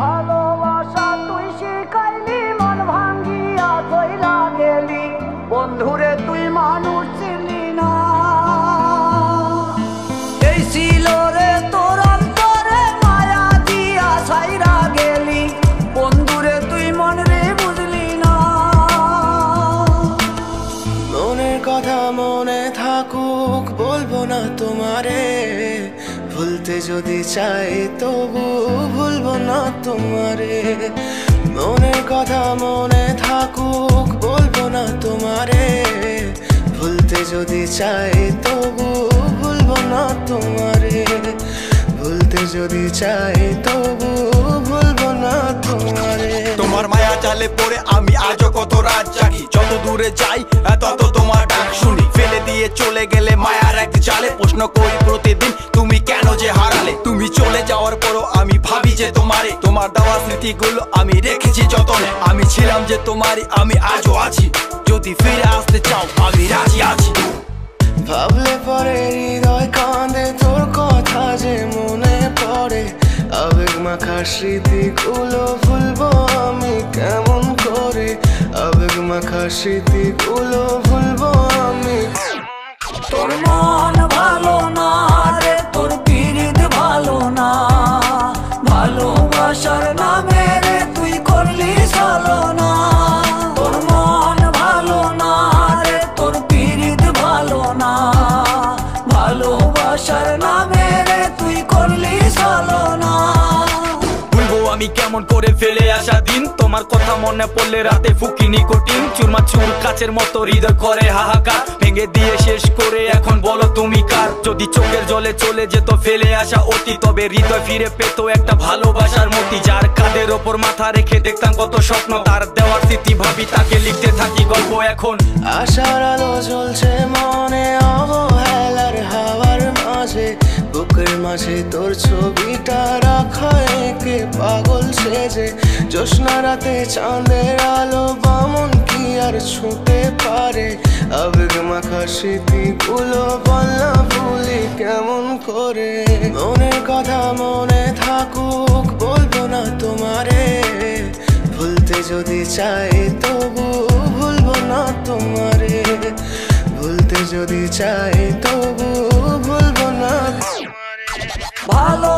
ভালোবাসা তুই শিখাইলি, মন ভাঙ্গিয়া চইলা গেলি, বন্ধুরে তুই মানুষ চিনলি না। এই ছিল রে তোর অন্তরে মায়া দিয়া ছাইরা গেলি, বন্ধুরে তুই মন রে বুঝলি না। মনের কথা মনে থাকুক বলবো না তোমারে, ভুলতে যদি চাই তবু ভুলবো না তোমারে। মনের কথা মনে থাকুক বলবো না তোমারে, ভুলতে যদি চাই তবু ভুলবো না তোমারে। ভুলতে যদি চাই তবু ভুলবো না তোমারে। তোমার মায়া জালে পড়ে আমি আজও কত রাত জাগি, যত দূরে যাই তত তোমার ডাক শুনি। ফেলে দিয়ে চলে গেলে মায়ার এক জালে, প্রশ্ন করি প্রতিদিন তুমি কেন যে হারালে। তুমি চলে যাওয়ার পরও আমি ভাবি যে তোমারে, তোমার দেওয়া স্মৃতিগুলো আমি রেখেছি যতনে। আমি ছিলাম যে তোমারই, আমি আজও আছি, যদি ফিরে আসতে চাও আমি রাজি আছি। ভাবলে পরে হৃদয় কাঁদে, তোর কথা যে মনে পড়ে। আবেগ মাখা স্মৃতিগুলো ভুলবো আমি কেমন করে, আবেগ মাখা স্মৃতিগুলো ভুলবো আমি। তোর মন ভালো না রে, তোর পিরিত ভালো না, ভালোবাসার নামে রে তুই করলি ছলনা। তোর মন ভালো না রে, তোর পিরিত ভালো না, ভালোবাসার নামে রে তুই করলি ছলনা। ভুলবো আমি কেমন করে ফেলে আসা দিন, তোমার কথা মনে পড়লে রাতে ফুকি নিকোটিন। চুরমাচুর কাচের মতো হৃদয় করে হাহাকার, ভেঙে দিয়ে শেষ করে এখন বলো তুমি কার। যদি চোখের জলে চলে যেত ফেলে আসা অতি, তবে হৃদয় ফিরে পেত একটা ভালোবাসার মতি। যার কাঁধের ওপর মাথা রেখে দেখতাম কত স্বপ্ন, তার দেওয়ার স্মৃতি ভাবি তাকে লিখতে থাকি গল্প এখন। আশার আলো জ্বলছে মনে অবহেলার হাওয়ার মাঝে, বুকের মাঝে তোর ছবিটা রাখা একে পাগল সেজে। জ্যোৎস্না রাতে চাঁদের আলো বামন কি আর ছুঁতে পারে, আবেগ মাখা স্মৃতিগুলো বল না ভুলি কেমন করে। মনের কথা মনে থাকুক বলবো না তোমারে, ভুলতে যদি চাই তবু ভুলবো না তোমারে। ভুলতে যদি চাই তবু ভুলবো না তোমারে। ভালো